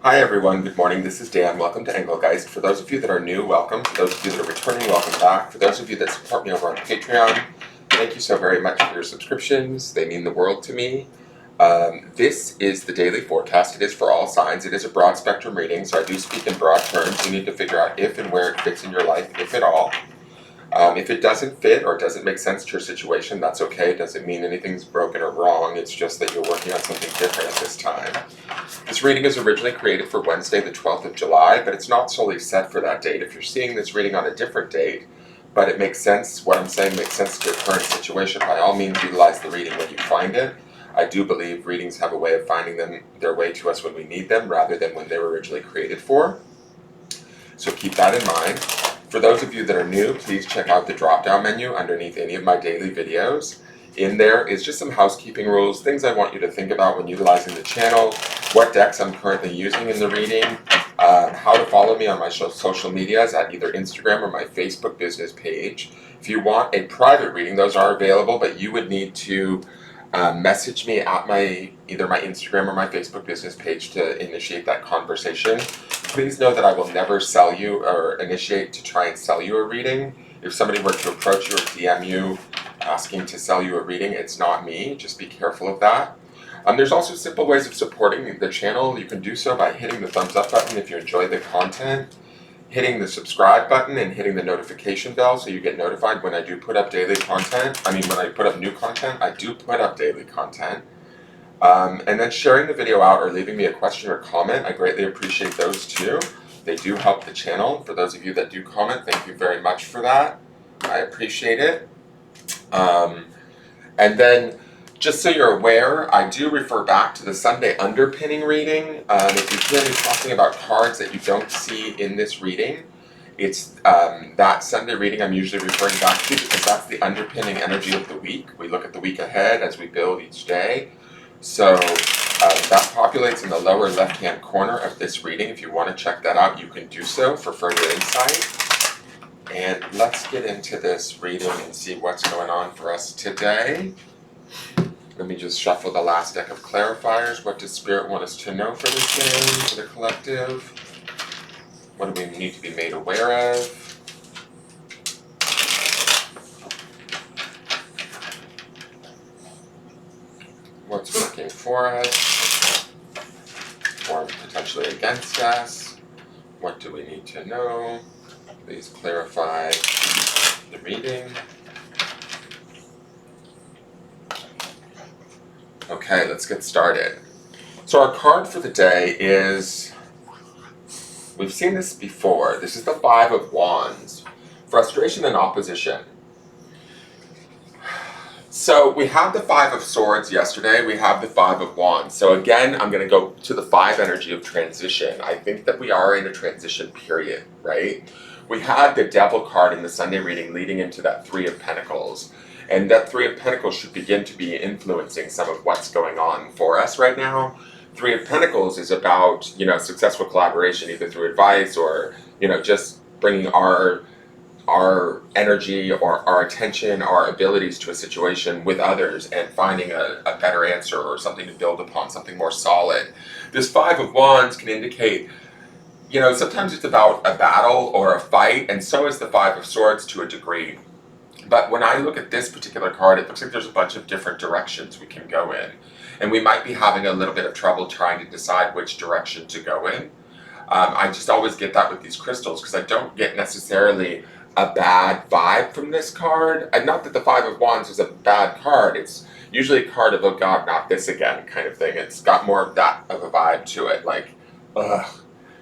Hi everyone, good morning. This is Dan. Welcome to Engelgeist. For those of you that are new, welcome. For those of you that are returning, welcome back. For those of you that support me over on Patreon, thank you so very much for your subscriptions. They mean the world to me. This is the daily forecast. It is for all signs. It is a broad spectrum reading, so I do speak in broad terms. You need to figure out if and where it fits in your life, if at all. If it doesn't fit or doesn't make sense to your situation, that's okay. It doesn't mean anything's broken or wrong. It's just that you're working on something different at this time. This reading is originally created for Wednesday, the 12th of July, but it's not solely set for that date. If you're seeing this reading on a different date, but it makes sense, what I'm saying makes sense to your current situation, by all means utilize the reading when you find it. I do believe readings have a way of finding their way to us when we need them, rather than when they were originally created for. So keep that in mind. For those of you that are new, please check out the drop-down menu underneath any of my daily videos. In there is just some housekeeping rules, things I want you to think about when utilizing the channel, what decks I'm currently using in the reading, how to follow me on my social medias at either Instagram or my Facebook business page. If you want a private reading, those are available, but you would need to message me at either my Instagram or my Facebook business page to initiate that conversation. Please know that I will never sell you or initiate to try and sell you a reading. If somebody were to approach you or DM you asking to sell you a reading, it's not me. Just be careful of that. There's also simple ways of supporting the channel. You can do so by hitting the thumbs up button if you enjoy the content, hitting the subscribe button, and hitting the notification bell so you get notified when I do put up daily content. When I put up new content, I do put up daily content. And then sharing the video out or leaving me a question or comment, I greatly appreciate those too. They do help the channel. For those of you that do comment, thank you very much for that. I appreciate it. And then, just so you're aware, I do refer back to the Sunday underpinning reading. If you hear me talking about cards that you don't see in this reading, it's that Sunday reading I'm usually referring back to, because that's the underpinning energy of the week. We look at the week ahead as we build each day. So that populates in the lower left-hand corner of this reading. If you want to check that out, you can do so for further insight. And let's get into this reading and see what's going on for us today. Let me just shuffle the last deck of clarifiers. What does Spirit want us to know for this day, for the collective? What do we need to be made aware of? What's working for us, or potentially against us? What do we need to know? Please clarify the reading. Okay, let's get started. So our card for the day is, we've seen this before. This is the Five of Wands, frustration and opposition. So we have the Five of Swords yesterday, we have the Five of Wands. So again, I'm going to go to the five energy of transition. I think that we are in a transition period, right? We had the Devil card in the Sunday reading leading into that Three of Pentacles. And that Three of Pentacles should begin to be influencing some of what's going on for us right now. Three of Pentacles is about, successful collaboration, either through advice or, just bringing our energy or our attention, our abilities to a situation with others and finding a better answer or something to build upon, something more solid. This Five of Wands can indicate, sometimes it's about a battle or a fight, and so is the Five of Swords to a degree. But when I look at this particular card, it looks like there's a bunch of different directions we can go in. And we might be having a little bit of trouble trying to decide which direction to go in. I just always get that with these crystals, because I don't get necessarily a bad vibe from this card. And not that the Five of Wands is a bad card. It's usually a card of, oh God, not this again kind of thing. It's got more of that of a vibe to it. Like, ugh,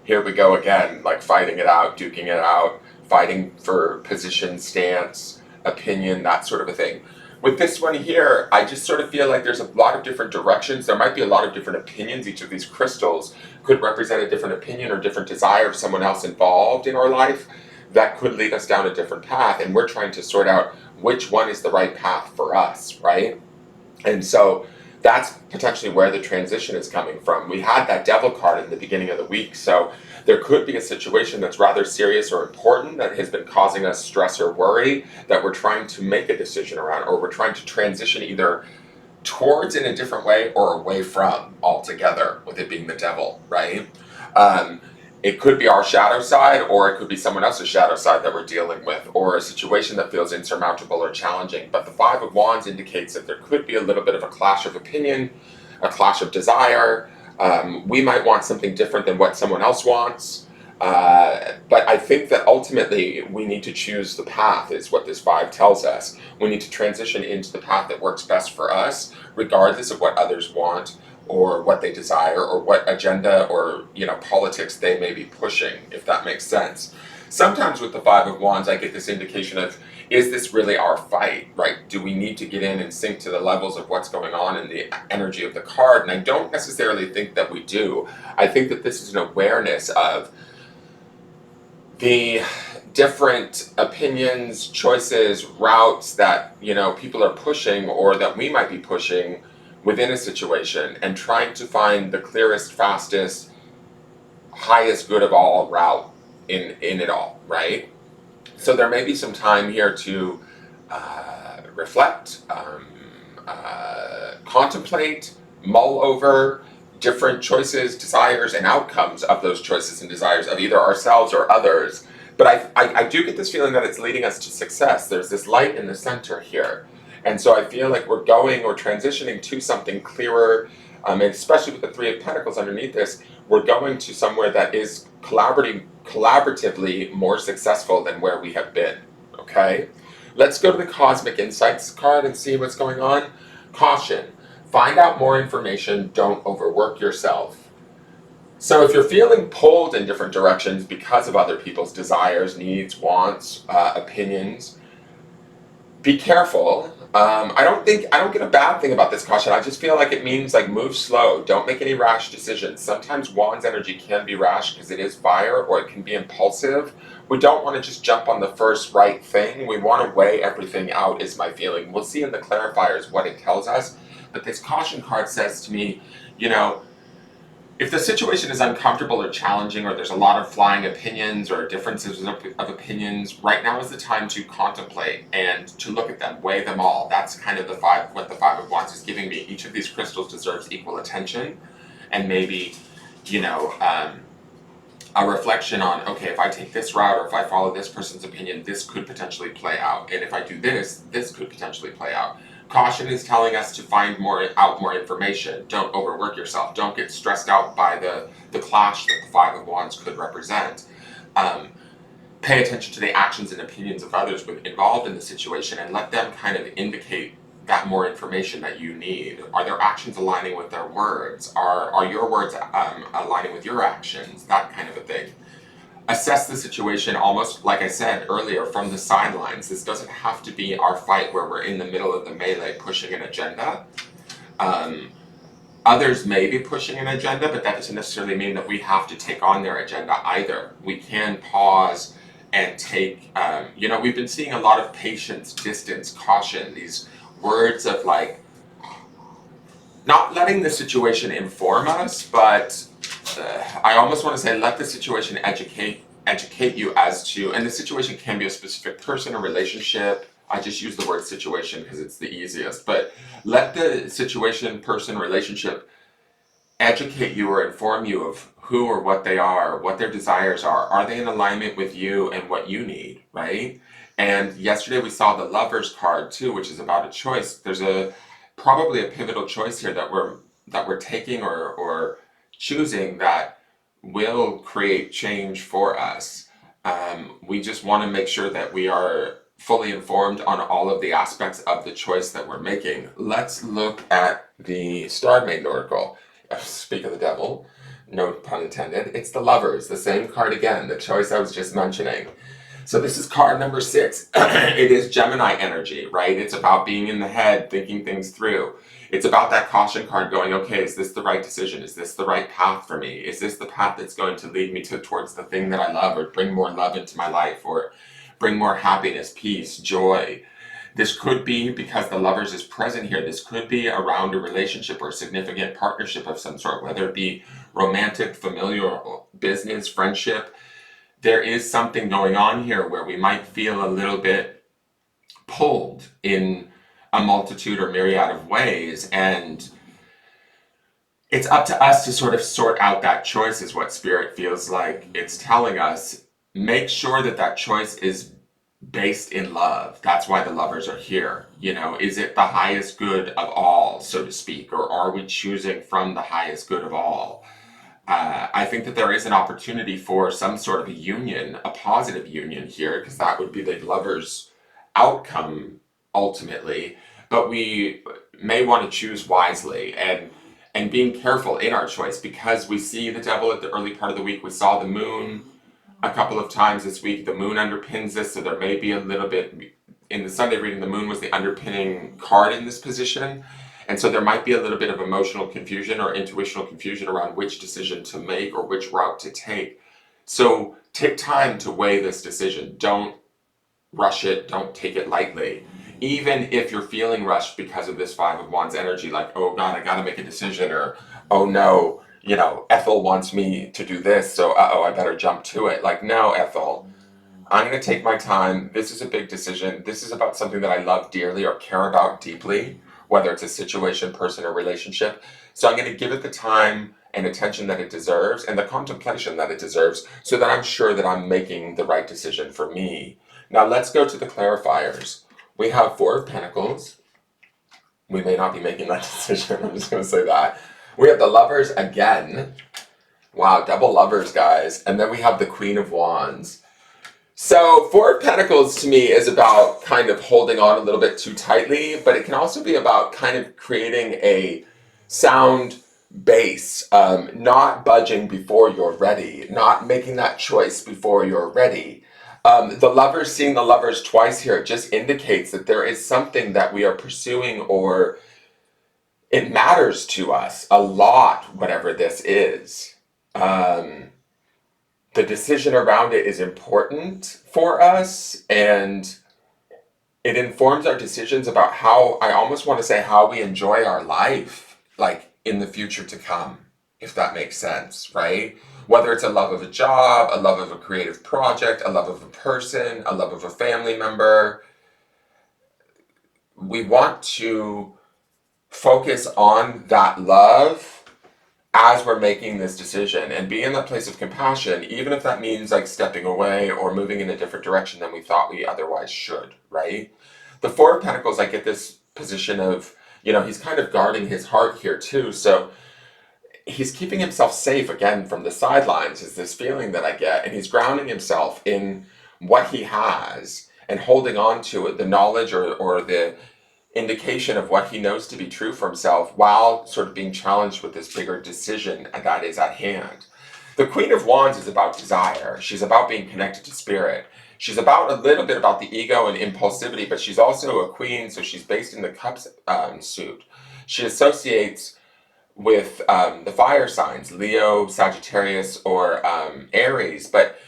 here we go again. Like fighting it out, duking it out, fighting for position, stance, opinion, that sort of a thing. With this one here, I just sort of feel like there's a lot of different directions. There might be a lot of different opinions. Each of these crystals could represent a different opinion or different desire of someone else involved in our life that could lead us down a different path, and we're trying to sort out which one is the right path for us, right? And so that's potentially where the transition is coming from. We had that Devil card in the beginning of the week, so there could be a situation that's rather serious or important that has been causing us stress or worry that we're trying to make a decision around, or we're trying to transition either towards in a different way or away from altogether, with it being the Devil, right? It could be our shadow side, or it could be someone else's shadow side that we're dealing with, or a situation that feels insurmountable or challenging. But the Five of Wands indicates that there could be a little bit of a clash of opinion, a clash of desire. We might want something different than what someone else wants. But I think that ultimately we need to choose the path, is what this five tells us. We need to transition into the path that works best for us, regardless of what others want or what they desire or what agenda or politics they may be pushing, if that makes sense. Sometimes with the Five of Wands, I get this indication of, is this really our fight, right? Do we need to get in and sync to the levels of what's going on in the energy of the card? And I don't necessarily think that we do. I think that this is an awareness of the different opinions, choices, routes that people are pushing or that we might be pushing within a situation, and trying to find the clearest, fastest, highest good of all route in it all, right? So there may be some time here to reflect, contemplate, mull over different choices, desires, and outcomes of those choices and desires of either ourselves or others. But I do get this feeling that it's leading us to success. There's this light in the center here. And so I feel like we're going or transitioning to something clearer, and especially with the Three of Pentacles underneath this, we're going to somewhere that is collaboratively more successful than where we have been, okay? Let's go to the Cosmic Insights card and see what's going on. Caution. Find out more information. Don't overwork yourself. So if you're feeling pulled in different directions because of other people's desires, needs, wants, opinions, be careful. I don't get a bad thing about this caution. I just feel like it means move slow. Don't make any rash decisions. Sometimes Wands energy can be rash because it is fire, or it can be impulsive. We don't want to just jump on the first right thing. We want to weigh everything out, is my feeling. We'll see in the clarifiers what it tells us. But this caution card says to me, if the situation is uncomfortable or challenging, or there's a lot of flying opinions or differences of opinions, right now is the time to contemplate and to look at them, weigh them all. That's kind of what the Five of Wands is giving me. Each of these crystals deserves equal attention, and maybe, a reflection on, okay, if I take this route, or if I follow this person's opinion, this could potentially play out. And if I do this, this could potentially play out. Caution is telling us to find more information. Don't overwork yourself. Don't get stressed out by the clash that the Five of Wands could represent. Pay attention to the actions and opinions of others involved in the situation, and let them kind of indicate that more information that you need. Are their actions aligning with their words? Are your words aligning with your actions? That kind of a thing. Assess the situation, almost like I said earlier, from the sidelines. This doesn't have to be our fight where we're in the middle of the melee pushing an agenda. Others may be pushing an agenda, but that doesn't necessarily mean that we have to take on their agenda either. We can pause and take, we've been seeing a lot of patience, distance, caution, these words of not letting the situation inform us, but I almost want to say let the situation educate you as to, and the situation can be a specific person or relationship. I just use the word situation because it's the easiest, but let the situation, person, relationship educate you or inform you of who or what they are, what their desires are. Are they in alignment with you and what you need, right? And yesterday we saw the Lovers card too, which is about a choice. There's probably a pivotal choice here that we're taking or choosing that will create change for us. We just want to make sure that we are fully informed on all of the aspects of the choice that we're making. Let's look at the Star Maiden Oracle. Speak of the devil, no pun intended. It's the Lovers, the same card again, the choice I was just mentioning. So this is card number 6. It is Gemini energy, right? It's about being in the head, thinking things through. It's about that caution card going, okay, is this the right decision? Is this the right path for me? Is this the path that's going to lead me towards the thing that I love, or bring more love into my life, or bring more happiness, peace, joy? This could be because the Lovers is present here. This could be around a relationship or a significant partnership of some sort, whether it be romantic, familial, business, friendship. There is something going on here where we might feel a little bit pulled in a multitude or myriad of ways, and it's up to us to sort of sort out that choice, is what Spirit feels like it's telling us. Make sure that that choice is based in love. That's why the lovers are here. You know, is it the highest good of all, so to speak, or are we choosing from the highest good of all? I think that there is an opportunity for some sort of a union, a positive union here, because that would be the lover's outcome ultimately. But we may want to choose wisely and being careful in our choice, because we see the devil at the early part of the week. We saw the moon a couple of times this week. The moon underpins this, so there may be a little bit in the Sunday reading. The moon was the underpinning card in this position, and so there might be a little bit of emotional confusion or intuitional confusion around which decision to make or which route to take. So take time to weigh this decision. Don't rush it. Don't take it lightly. Even if you're feeling rushed because of this Five of Wands energy, like, oh God, I gotta make a decision, or oh no, you know, Ethel wants me to do this, so uh-oh, I better jump to it. Like, no, Ethel, I'm going to take my time. This is a big decision. This is about something that I love dearly or care about deeply, whether it's a situation, person, or relationship. So I'm going to give it the time and attention that it deserves and the contemplation that it deserves, so that I'm sure that I'm making the right decision for me. Now let's go to the clarifiers. We have Four of Pentacles. We may not be making that decision. I'm just going to say that. We have the Lovers again. Wow, double Lovers, guys. And then we have the Queen of Wands. So Four of Pentacles to me is about kind of holding on a little bit too tightly, but it can also be about kind of creating a sound base, not budging before you're ready, not making that choice before you're ready. The Lovers, seeing the Lovers twice here, just indicates that there is something that we are pursuing, or it matters to us a lot, whatever this is. The decision around it is important for us, and it informs our decisions about how, I almost want to say, how we enjoy our life, like in the future to come, if that makes sense, right? Whether it's a love of a job, a love of a creative project, a love of a person, a love of a family member, we want to focus on that love as we're making this decision, and be in that place of compassion, even if that means like stepping away or moving in a different direction than we thought we otherwise should, right? The Four of Pentacles, I get this position of, you know, he's kind of guarding his heart here too. So he's keeping himself safe again from the sidelines, is this feeling that I get. And he's grounding himself in what he has and holding on to it, the knowledge or the indication of what he knows to be true for himself, while sort of being challenged with this bigger decision that is at hand. The Queen of Wands is about desire. She's about being connected to spirit. She's about a little bit about the ego and impulsivity, but she's also a queen, so she's based in the Cups suit. She associates with the fire signs, Leo, Sagittarius, or Aries, but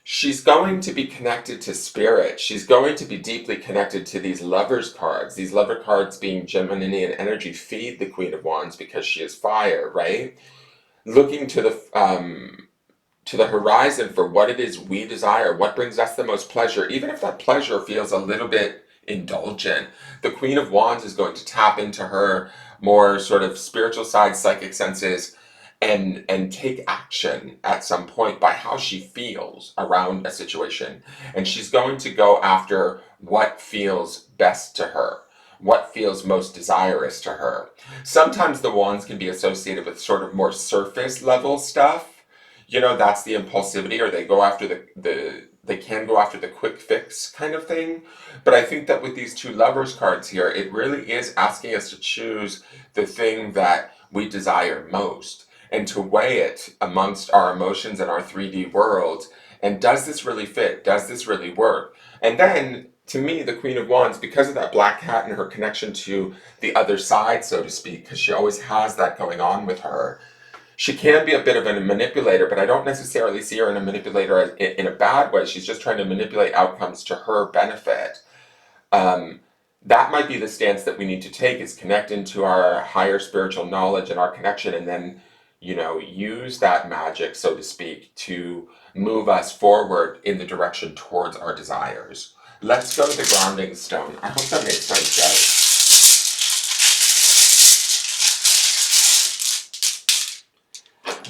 she's going to be connected to spirit. She's going to be deeply connected to these lovers cards. These lover cards, being Gemini energy, feed the Queen of Wands because she is fire, right? Looking to the horizon for what it is we desire, what brings us the most pleasure, even if that pleasure feels a little bit indulgent. The Queen of Wands is going to tap into her more sort of spiritual side, psychic senses, and take action at some point by how she feels around a situation. And she's going to go after what feels best to her, what feels most desirous to her. Sometimes the wands can be associated with sort of more surface level stuff. You know, that's the impulsivity, or they go after they can go after the quick fix kind of thing. But I think that with these two lovers cards here, it really is asking us to choose the thing that we desire most, and to weigh it amongst our emotions and our 3D world. And does this really fit? Does this really work? And then, to me, the Queen of Wands, because of that black cat and her connection to the other side, so to speak, because she always has that going on with her, she can be a bit of a manipulator, but I don't necessarily see her in a manipulator in a bad way. She's just trying to manipulate outcomes to her benefit. That might be the stance that we need to take, is connect into our higher spiritual knowledge and our connection, and then, you know, use that magic, so to speak, to move us forward in the direction towards our desires. Let's go to the grounding stone. I hope that made sense, guys.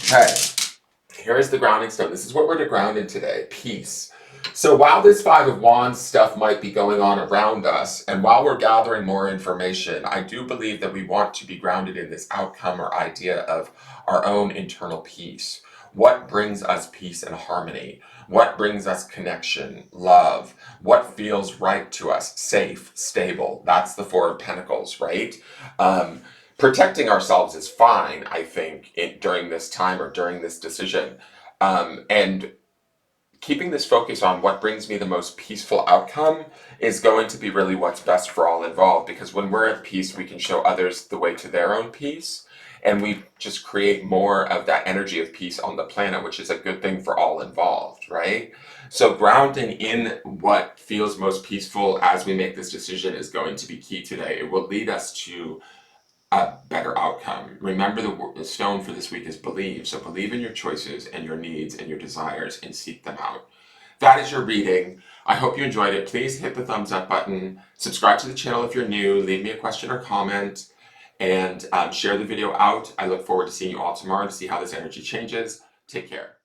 Okay, here's the grounding stone. This is what we're to ground in today, peace. So while this Five of Wands stuff might be going on around us, and while we're gathering more information, I do believe that we want to be grounded in this outcome or idea of our own internal peace. What brings us peace and harmony? What brings us connection, love? What feels right to us? Safe, stable. That's the Four of Pentacles, right? Protecting ourselves is fine, I think, during this time or during this decision. And keeping this focus on what brings me the most peaceful outcome is going to be really what's best for all involved, because when we're at peace, we can show others the way to their own peace, and we just create more of that energy of peace on the planet, which is a good thing for all involved, right? So grounding in what feels most peaceful as we make this decision is going to be key today. It will lead us to a better outcome. Remember, the stone for this week is believe. So believe in your choices and your needs and your desires and seek them out. That is your reading. I hope you enjoyed it. Please hit the thumbs up button. Subscribe to the channel if you're new. Leave me a question or comment. And share the video out. I look forward to seeing you all tomorrow to see how this energy changes. Take care.